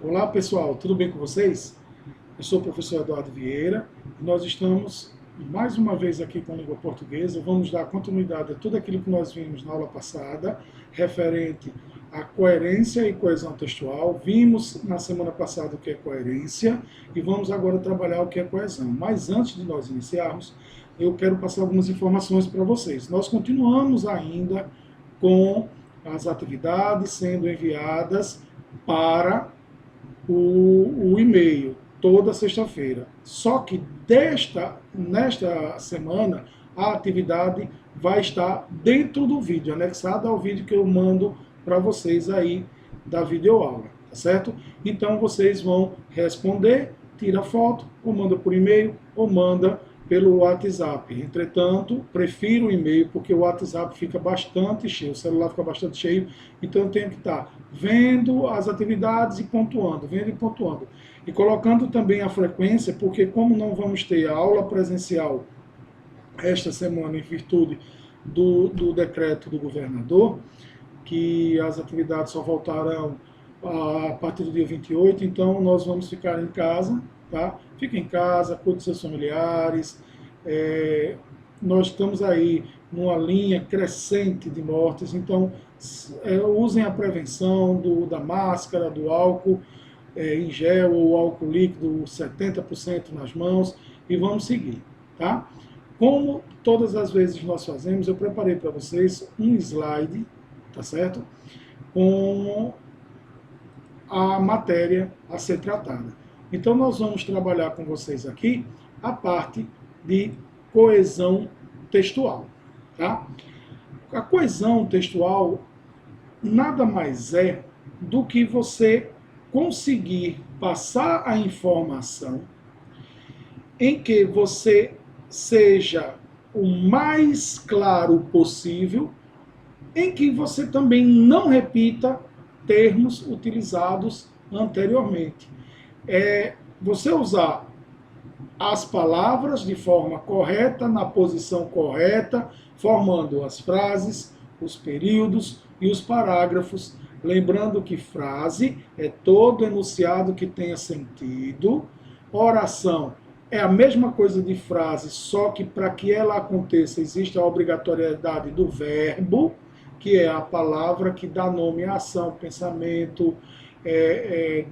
Olá pessoal, tudo bem com vocês? Eu sou o professor Eduardo Vieira e nós estamos mais uma vez aqui com a língua portuguesa. Vamos dar continuidade a tudo aquilo que nós vimos na aula passada, referente à coerência e coesão textual. Vimos na semana passada o que é coerência e vamos agora trabalhar o que é coesão. Mas antes de nós iniciarmos, eu quero passar algumas informações para vocês. Nós continuamos ainda com as atividades sendo enviadas para o e-mail toda sexta-feira. Só que nesta semana a atividade vai estar dentro do vídeo, anexada ao vídeo que eu mando para vocês aí da videoaula, tá certo? Então vocês vão responder, tira foto, ou manda por e-mail, ou manda pelo WhatsApp. Entretanto, prefiro o e-mail porque o WhatsApp fica bastante cheio, o celular fica bastante cheio, então eu tenho que estar vendo as atividades e pontuando, vendo e pontuando. E colocando também a frequência, porque como não vamos ter a aula presencial esta semana em virtude do decreto do governador, que as atividades só voltarão a partir do dia 28, então nós vamos ficar em casa, tá? Fique em casa, cuide seus familiares. Nós estamos aí numa linha crescente de mortes, então usem a prevenção da máscara, do álcool em gel ou álcool líquido 70% nas mãos e vamos seguir, tá? Como todas as vezes nós fazemos, eu preparei para vocês um slide, tá certo? Com a matéria a ser tratada. Então nós vamos trabalhar com vocês aqui a parte de coesão textual, tá? A coesão textual nada mais é do que você conseguir passar a informação em que você seja o mais claro possível, em que você também não repita termos utilizados anteriormente. Você usar as palavras de forma correta, na posição correta, formando as frases, os períodos e os parágrafos. Lembrando que frase é todo enunciado que tenha sentido. Oração é a mesma coisa de frase, só que para que ela aconteça existe a obrigatoriedade do verbo, que é a palavra que dá nome à ação, pensamento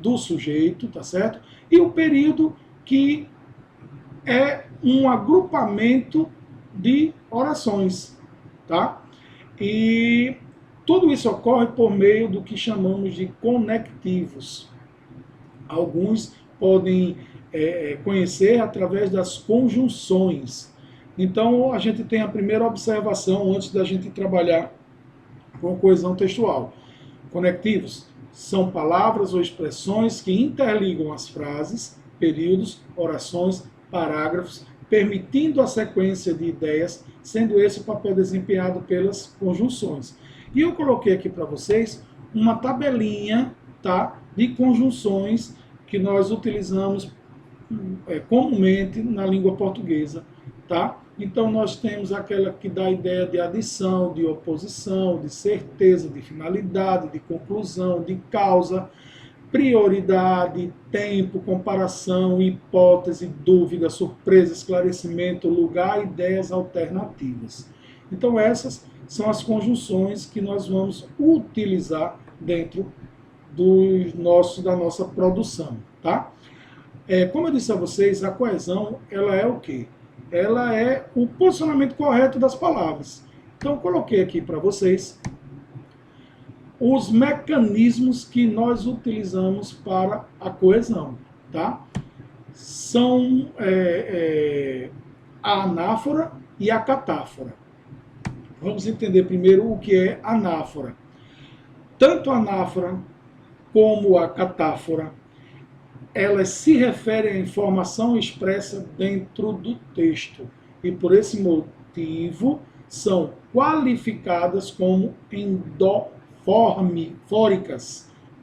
do sujeito, tá certo? E o período, que é um agrupamento de orações, tá? E tudo isso ocorre por meio do que chamamos de conectivos. Alguns podem conhecer através das conjunções. Então, a gente tem a primeira observação antes da gente trabalhar com coesão textual. Conectivos são palavras ou expressões que interligam as frases, períodos, orações, parágrafos, permitindo a sequência de ideias, sendo esse o papel desempenhado pelas conjunções. E eu coloquei aqui para vocês uma tabelinha, tá, de conjunções que nós utilizamos comumente na língua portuguesa, tá? Então nós temos aquela que dá a ideia de adição, de oposição, de certeza, de finalidade, de conclusão, de causa, prioridade, tempo, comparação, hipótese, dúvida, surpresa, esclarecimento, lugar, ideias alternativas. Então essas são as conjunções que nós vamos utilizar dentro da nossa produção, tá? Como eu disse a vocês, a coesão, ela é o quê? Ela é o posicionamento correto das palavras. Então eu coloquei aqui para vocês os mecanismos que nós utilizamos para a coesão, tá? São a anáfora e a catáfora. Vamos entender primeiro o que é anáfora. Tanto a anáfora como a catáfora, elas se referem à informação expressa dentro do texto e por esse motivo são qualificadas como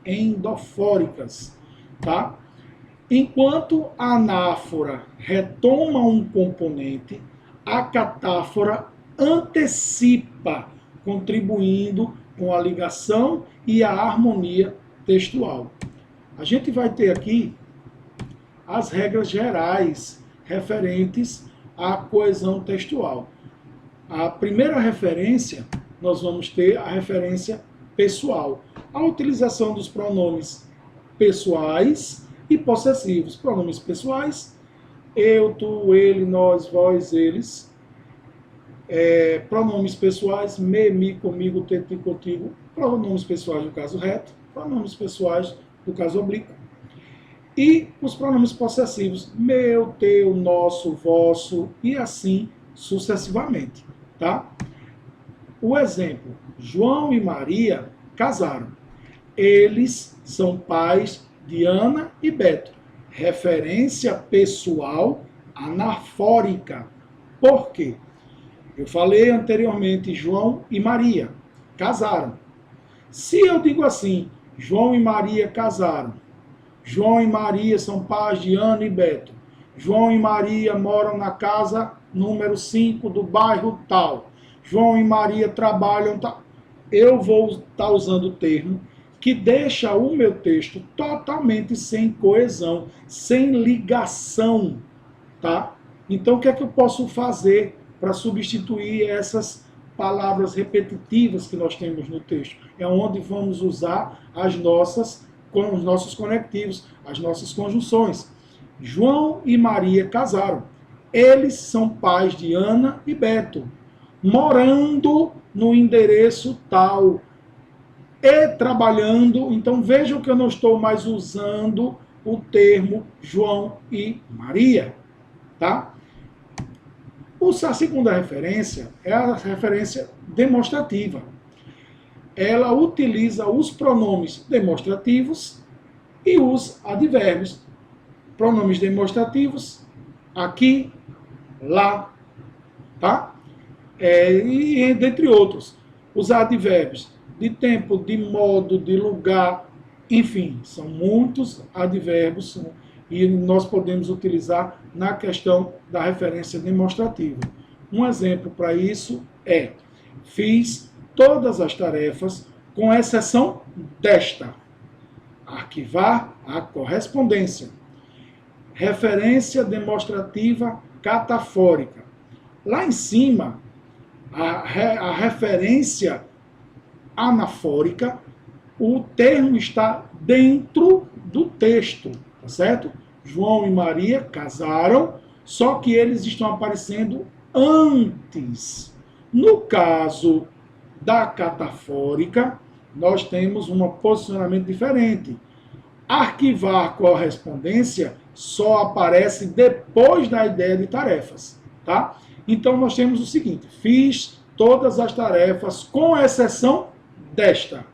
endofóricas, tá? Enquanto a anáfora retoma um componente, a catáfora antecipa, contribuindo com a ligação e a harmonia textual. A gente vai ter aqui as regras gerais referentes à coesão textual. A primeira referência, nós vamos ter a referência pessoal. A utilização dos pronomes pessoais e possessivos. Pronomes pessoais, eu, tu, ele, nós, vós, eles. Pronomes pessoais, me, mi, comigo, te, ti, contigo. Pronomes pessoais do caso reto, pronomes pessoais do caso oblíquo. E os pronomes possessivos, meu, teu, nosso, vosso, e assim sucessivamente. Tá? O exemplo, João e Maria casaram. Eles são pais de Ana e Beto. Referência pessoal anafórica. Por quê? Eu falei anteriormente, João e Maria casaram. Se eu digo assim, João e Maria casaram, João e Maria são pais de Ana e Beto, João e Maria moram na casa número 5 do bairro tal, João e Maria trabalham tal, eu vou estar usando o termo que deixa o meu texto totalmente sem coesão, sem ligação, tá? Então, o que é que eu posso fazer para substituir essas palavras repetitivas que nós temos no texto? É onde vamos usar os nossos conectivos, as nossas conjunções. João e Maria casaram. Eles são pais de Ana e Beto, morando no endereço tal e trabalhando. Então vejam que eu não estou mais usando o termo João e Maria, tá? A segunda referência é a referência demonstrativa. Ela utiliza os pronomes demonstrativos e os advérbios. Pronomes demonstrativos, aqui, lá, tá? E dentre outros. Os advérbios de tempo, de modo, de lugar, enfim, são muitos advérbios e nós podemos utilizar na questão da referência demonstrativa. Um exemplo para isso é: fiz todas as tarefas, com exceção desta. Arquivar a correspondência. Referência demonstrativa catafórica. Lá em cima, a referência anafórica, o termo está dentro do texto, tá certo? João e Maria casaram, só que eles estão aparecendo antes. No caso da catafórica, nós temos um posicionamento diferente. Arquivar correspondência só aparece depois da ideia de tarefas, tá? Então nós temos o seguinte: fiz todas as tarefas com exceção desta.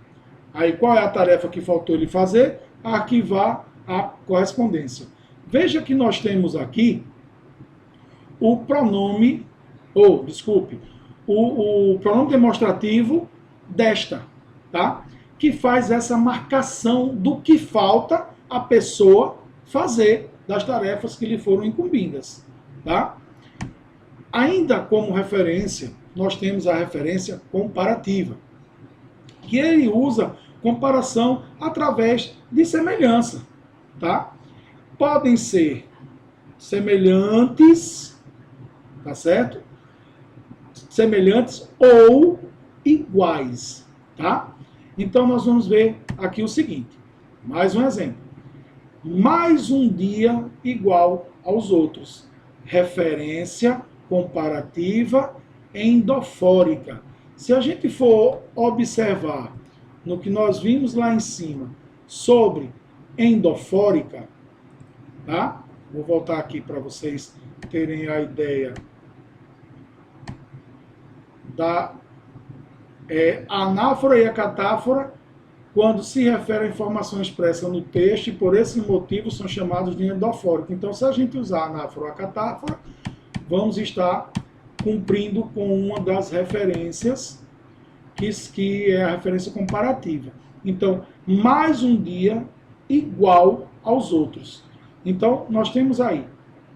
Aí qual é a tarefa que faltou ele fazer? Arquivar a correspondência. Veja que nós temos aqui o pronome, o pronome demonstrativo desta, tá? Que faz essa marcação do que falta a pessoa fazer das tarefas que lhe foram incumbidas, tá? Ainda como referência, nós temos a referência comparativa, que ele usa comparação através de semelhança, tá? Podem ser semelhantes, tá certo? Semelhantes ou iguais, tá? Então nós vamos ver aqui o seguinte, mais um exemplo. Mais um dia igual aos outros. Referência comparativa endofórica. Se a gente for observar no que nós vimos lá em cima sobre endofórica, tá? Vou voltar aqui para vocês terem a ideia da anáfora e a catáfora, quando se refere à informação expressa no texto, e por esse motivo são chamados de endofórico. Então, se a gente usar a anáfora ou a catáfora, vamos estar cumprindo com uma das referências, que é a referência comparativa. Então, mais um dia igual aos outros. Então, nós temos aí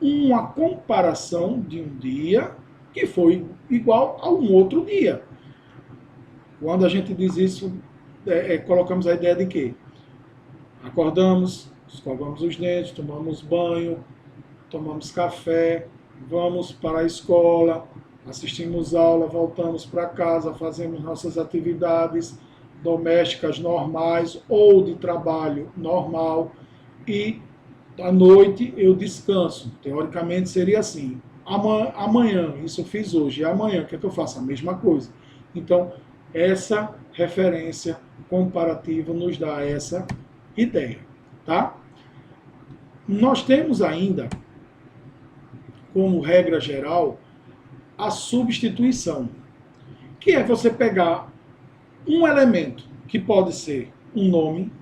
uma comparação de um dia que foi igual a um outro dia. Quando a gente diz isso, colocamos a ideia de quê? Acordamos, escovamos os dentes, tomamos banho, tomamos café, vamos para a escola, assistimos aula, voltamos para casa, fazemos nossas atividades domésticas normais ou de trabalho normal e à noite eu descanso. Teoricamente seria assim. Amanhã, isso eu fiz hoje, e amanhã, o que é que eu faço? A mesma coisa. Então, essa referência comparativa nos dá essa ideia, tá? Nós temos ainda, como regra geral, a substituição, que é você pegar um elemento que pode ser um nome,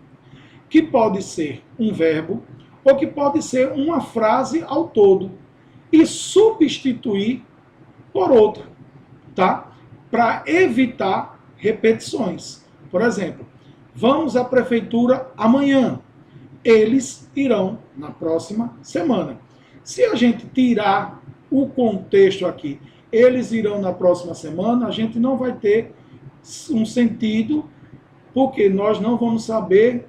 que pode ser um verbo, ou que pode ser uma frase ao todo, e substituir por outra, tá? Para evitar repetições. Por exemplo, vamos à prefeitura amanhã. Eles irão na próxima semana. Se a gente tirar o contexto aqui, eles irão na próxima semana, a gente não vai ter um sentido, porque nós não vamos saber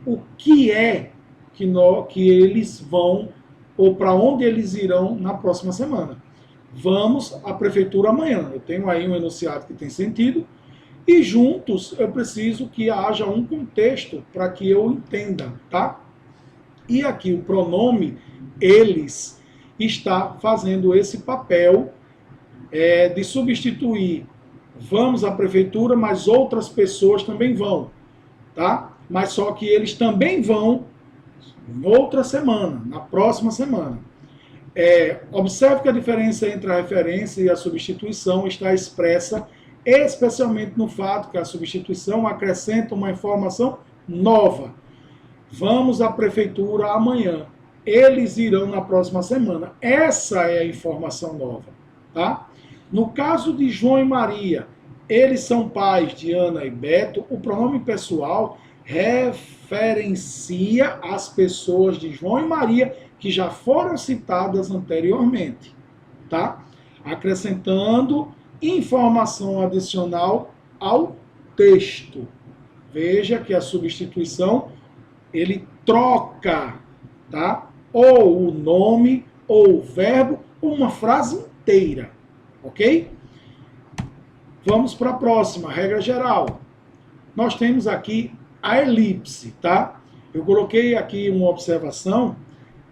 o que é que eles vão, ou para onde eles irão na próxima semana. Vamos à prefeitura amanhã. Eu tenho aí um enunciado que tem sentido, e juntos eu preciso que haja um contexto para que eu entenda, tá? E aqui o pronome eles está fazendo esse papel de substituir. Vamos à prefeitura, mas outras pessoas também vão, tá? Mas só que eles também vão em outra semana, na próxima semana. Observe que a diferença entre a referência e a substituição está expressa especialmente no fato que a substituição acrescenta uma informação nova. Vamos à prefeitura amanhã. Eles irão na próxima semana. Essa é a informação nova, tá? No caso de João e Maria, eles são pais de Ana e Beto, o pronome pessoal referencia as pessoas de João e Maria que já foram citadas anteriormente, tá? Acrescentando informação adicional ao texto. Veja que a substituição ele troca, tá? Ou o nome, ou o verbo, ou uma frase inteira, ok? Vamos para a próxima, regra geral. Nós temos aqui a elipse, tá? Eu coloquei aqui uma observação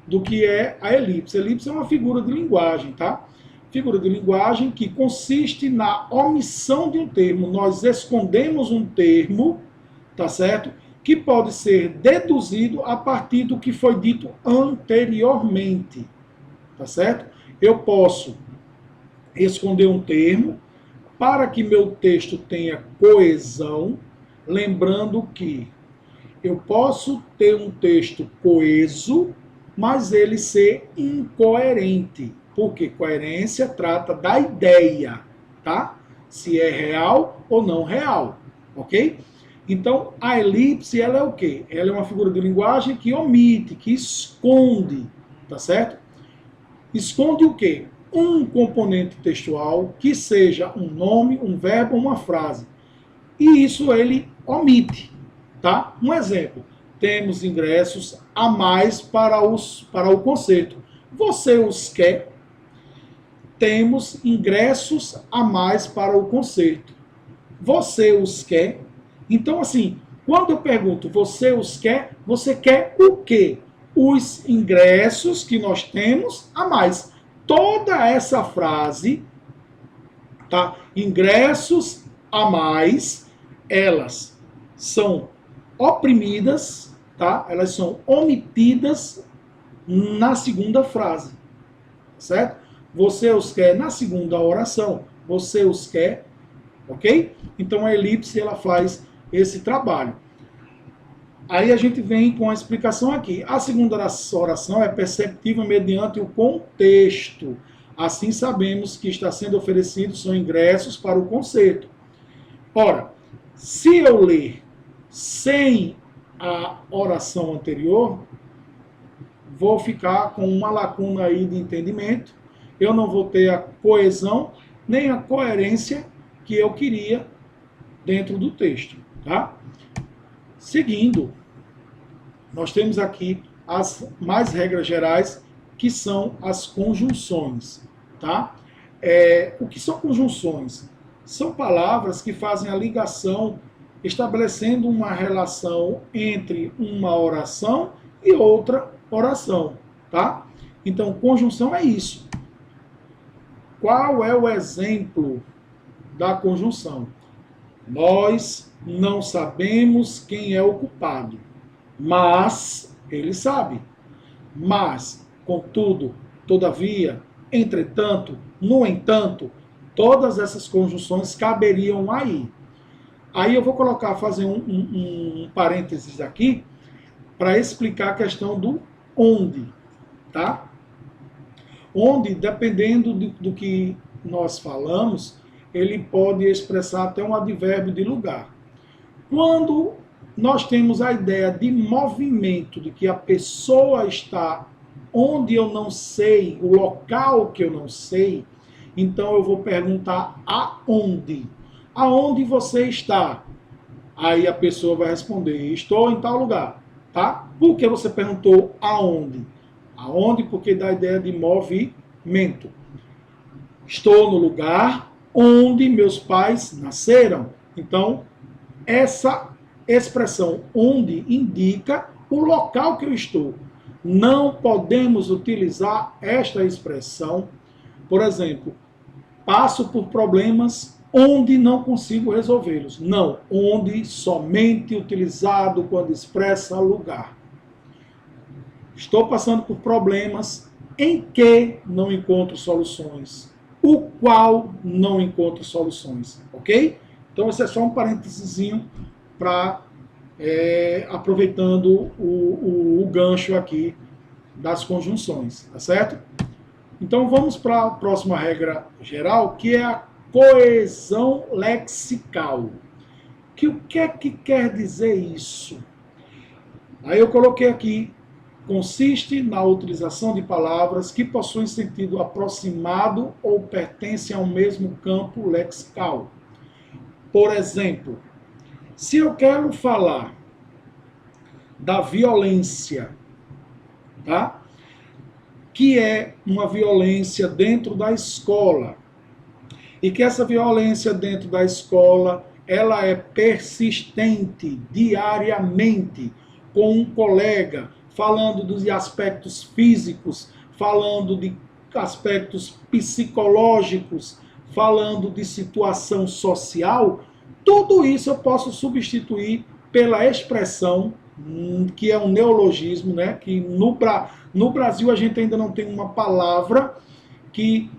do que é a elipse. A elipse é uma figura de linguagem, tá? Figura de linguagem que consiste na omissão de um termo. Nós escondemos um termo, tá certo? Que pode ser deduzido a partir do que foi dito anteriormente, tá certo? Eu posso esconder um termo para que meu texto tenha coesão, lembrando que eu posso ter um texto coeso, mas ele ser incoerente, porque coerência trata da ideia, tá? Se é real ou não real, ok? Então, a elipse, ela é o quê? Ela é uma figura de linguagem que omite, que esconde, tá certo? Esconde o quê? Um componente textual que seja um nome, um verbo ou uma frase. E isso ele omite, tá? Um exemplo. Temos ingressos a mais para o concerto. Você os quer? Temos ingressos a mais para o concerto. Você os quer? Então, assim, quando eu pergunto, você os quer? Você quer o quê? Os ingressos que nós temos a mais. Toda essa frase, tá? Ingressos a mais, elas são oprimidas, tá? Elas são omitidas na segunda frase, certo? Você os quer na segunda oração, você os quer, ok? Então a elipse ela faz esse trabalho. Aí a gente vem com a explicação aqui. A segunda oração é perceptível mediante o contexto. Assim sabemos que está sendo oferecido são ingressos para o concerto. Ora, se eu ler sem a oração anterior, vou ficar com uma lacuna aí de entendimento. Eu não vou ter a coesão nem a coerência que eu queria dentro do texto, tá? Seguindo, nós temos aqui as mais regras gerais, que são as conjunções, tá? O que são conjunções? São palavras que fazem a ligação, estabelecendo uma relação entre uma oração e outra oração, tá? Então, conjunção é isso. Qual é o exemplo da conjunção? Nós não sabemos quem é o culpado, mas ele sabe. Mas, contudo, todavia, entretanto, no entanto, todas essas conjunções caberiam aí. Aí eu vou fazer um parênteses aqui para explicar a questão do onde, tá? Onde, dependendo do que nós falamos, ele pode expressar até um advérbio de lugar. Quando nós temos a ideia de movimento, de que a pessoa está onde eu não sei, o local que eu não sei, então eu vou perguntar aonde. Aonde você está? Aí a pessoa vai responder, estou em tal lugar, tá? Por que você perguntou aonde? Aonde? Porque dá a ideia de movimento. Estou no lugar onde meus pais nasceram. Então, essa expressão onde indica o local que eu estou. Não podemos utilizar esta expressão, por exemplo, passo por problemas onde não consigo resolvê-los. Não, onde somente utilizado quando expressa lugar. Estou passando por problemas em que não encontro soluções, o qual não encontro soluções, ok? Então esse é só um parênteses para aproveitando o gancho aqui das conjunções, tá certo? Então vamos para a próxima regra geral, que é a coesão lexical. O que é que quer dizer isso? Aí eu coloquei aqui, consiste na utilização de palavras que possuem sentido aproximado ou pertencem ao mesmo campo lexical. Por exemplo, se eu quero falar da violência, tá? Que é uma violência dentro da escola, e que essa violência dentro da escola, ela é persistente diariamente, com um colega, falando dos aspectos físicos, falando de aspectos psicológicos, falando de situação social, tudo isso eu posso substituir pela expressão, que é um neologismo, né? Que no Brasil a gente ainda não tem uma palavra que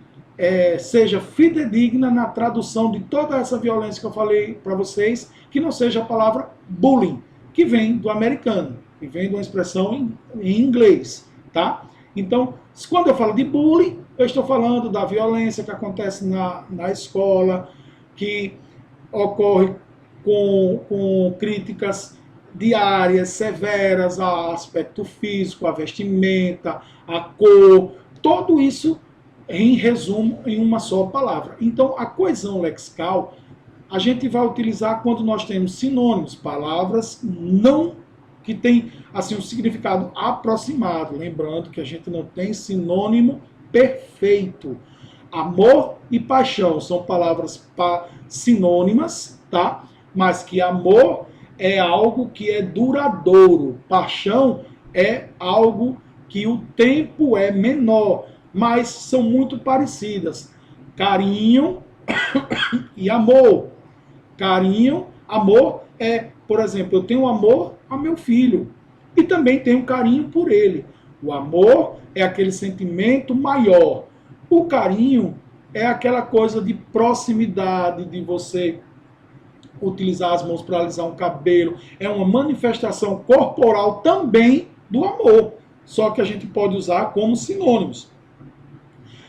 seja fidedigna na tradução de toda essa violência que eu falei para vocês, que não seja a palavra bullying, que vem do americano, que vem de uma expressão em inglês, tá? Então, quando eu falo de bullying, eu estou falando da violência que acontece na escola, que ocorre com críticas diárias, severas, a aspecto físico, a vestimenta, a cor, tudo isso em resumo em uma só palavra. Então, a coesão lexical a gente vai utilizar quando nós temos sinônimos, palavras não que tem assim um significado aproximado, lembrando que a gente não tem sinônimo perfeito. Amor e paixão são palavras sinônimas, tá? Mas que amor é algo que é duradouro, paixão é algo que o tempo é menor, mas são muito parecidas. Carinho e amor. Carinho, amor por exemplo, eu tenho amor ao meu filho e também tenho carinho por ele. O amor é aquele sentimento maior. O carinho é aquela coisa de proximidade, de você utilizar as mãos para alisar um cabelo. É uma manifestação corporal também do amor, só que a gente pode usar como sinônimos.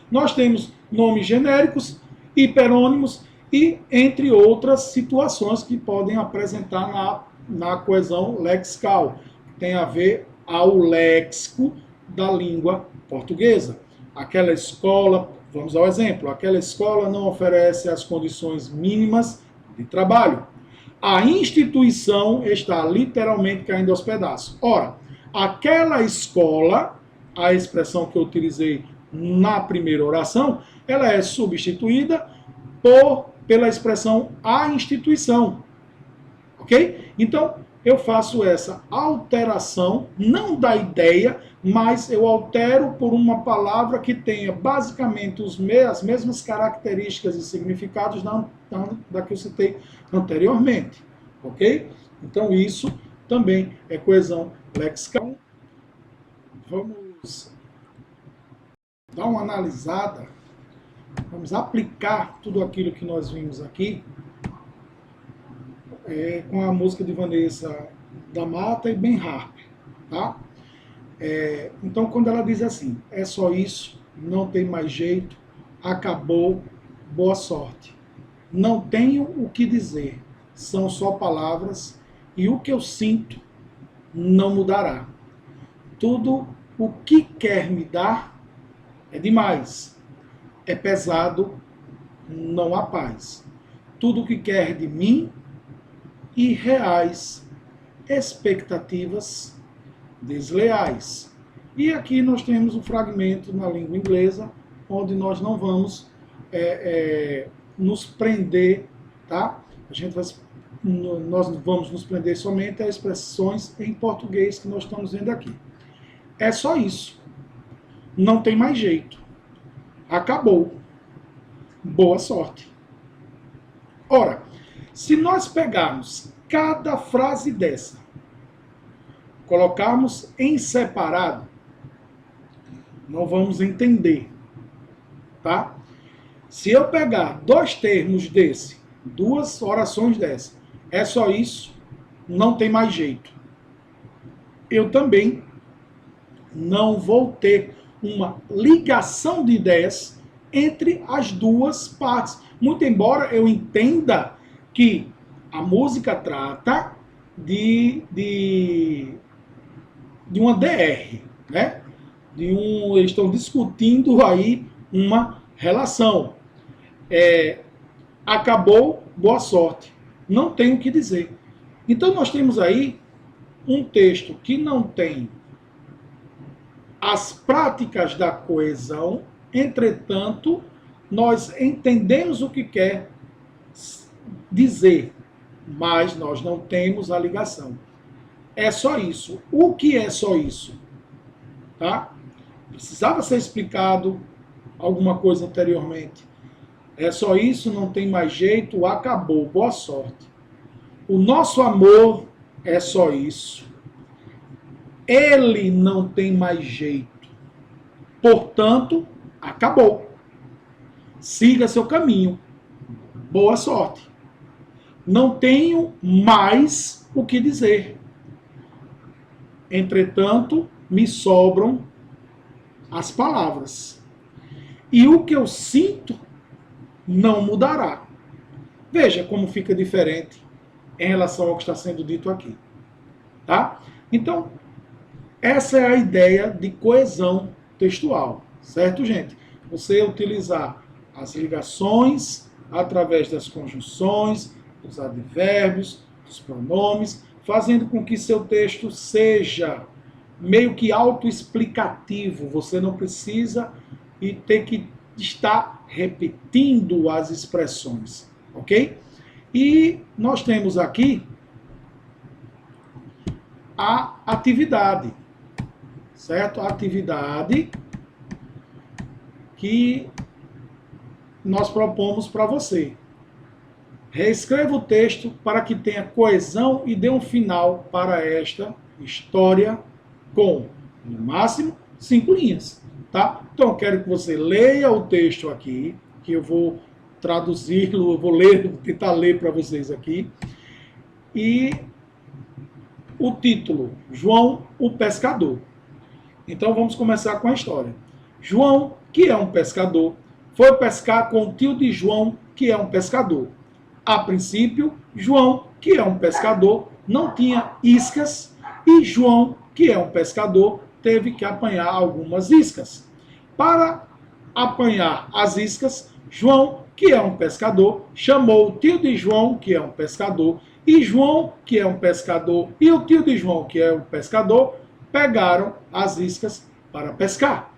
Nós temos nomes genéricos, hiperônimos e entre outras situações que podem apresentar na coesão lexical. Tem a ver ao léxico da língua portuguesa. Aquela escola, vamos ao exemplo, aquela escola não oferece as condições mínimas de trabalho. A instituição está literalmente caindo aos pedaços. Ora, aquela escola, a expressão que eu utilizei na primeira oração, ela é substituída pela expressão a instituição. Ok? Então, eu faço essa alteração, não da ideia, mas eu altero por uma palavra que tenha basicamente as mesmas características e significados da que eu citei anteriormente. Ok? Então, isso também é coesão lexical. Vamos dar uma analisada, vamos aplicar tudo aquilo que nós vimos aqui com a música de Vanessa da Mata e Ben Harper, tá? Então, quando ela diz assim, é só isso, não tem mais jeito, acabou, boa sorte. Não tenho o que dizer, são só palavras, e o que eu sinto não mudará. Tudo o que quer me dar é demais, é pesado, não há paz. Tudo o que quer de mim, irreais, expectativas desleais. E aqui nós temos um fragmento na língua inglesa, onde nós não vamos nos prender, tá? Nós vamos nos prender somente a expressões em português que nós estamos vendo aqui. É só isso. Não tem mais jeito. Acabou. Boa sorte. Ora, se nós pegarmos cada frase dessa, colocarmos em separado, não vamos entender, tá? Se eu pegar dois termos desse, duas orações dessa, é só isso, não tem mais jeito. Eu também não vou ter uma ligação de ideias entre as duas partes. Muito embora eu entenda que a música trata de uma DR, né? Eles estão discutindo aí uma relação. Acabou, boa sorte. Não tem o que dizer. Então nós temos aí um texto que não tem as práticas da coesão, entretanto, nós entendemos o que quer dizer, mas nós não temos a ligação. É só isso. O que é só isso? Tá? Precisava ser explicado alguma coisa anteriormente. É só isso, não tem mais jeito, acabou, boa sorte. O nosso amor é só isso. Ele não tem mais jeito. Portanto, acabou. Siga seu caminho. Boa sorte. Não tenho mais o que dizer. Entretanto, me sobram as palavras. E o que eu sinto não mudará. Veja como fica diferente em relação ao que está sendo dito aqui. Tá? Então, essa é a ideia de coesão textual. Certo, gente? Você utilizar as ligações através das conjunções, dos advérbios, dos pronomes, fazendo com que seu texto seja meio que autoexplicativo. Você não precisa e ter que estar repetindo as expressões, ok? E nós temos aqui a atividade, certo? A atividade que nós propomos para você. Reescreva o texto para que tenha coesão e dê um final para esta história com, no máximo, 5 linhas. Tá? Então, eu quero que você leia o texto aqui, que eu vou traduzi-lo, eu vou tentar ler para vocês aqui. E o título, João o Pescador. Então, vamos começar com a história. João, que é um pescador, foi pescar com o tio de João, que é um pescador. A princípio, João, que é um pescador, não tinha iscas, e João, que é um pescador, teve que apanhar algumas iscas. Para apanhar as iscas, João, que é um pescador, chamou o tio de João, que é um pescador, e João, que é um pescador, e o tio de João, que é um pescador, pegaram as iscas para pescar.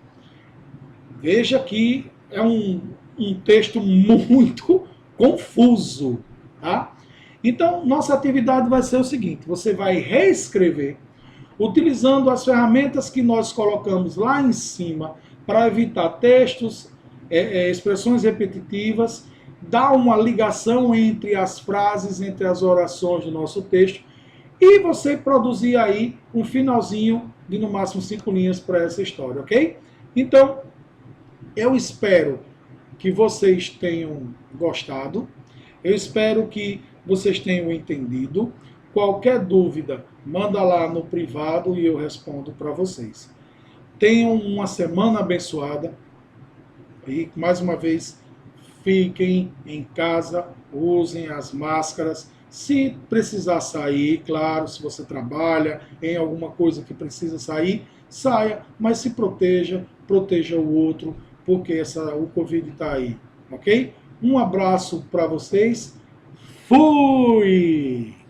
Veja que é um texto muito confuso, tá? Então, nossa atividade vai ser o seguinte: você vai reescrever utilizando as ferramentas que nós colocamos lá em cima para evitar textos, expressões repetitivas, dar uma ligação entre as frases, entre as orações do nosso texto, e você produzir aí um finalzinho de no máximo 5 linhas para essa história, ok? Então, eu espero que vocês tenham gostado, eu espero que vocês tenham entendido. Qualquer dúvida, manda lá no privado e eu respondo para vocês. Tenham uma semana abençoada e, mais uma vez, fiquem em casa, usem as máscaras. Se precisar sair, claro, se você trabalha em alguma coisa que precisa sair, saia, mas se proteja, proteja o outro, porque o Covid está aí, ok? Um abraço para vocês. Fui!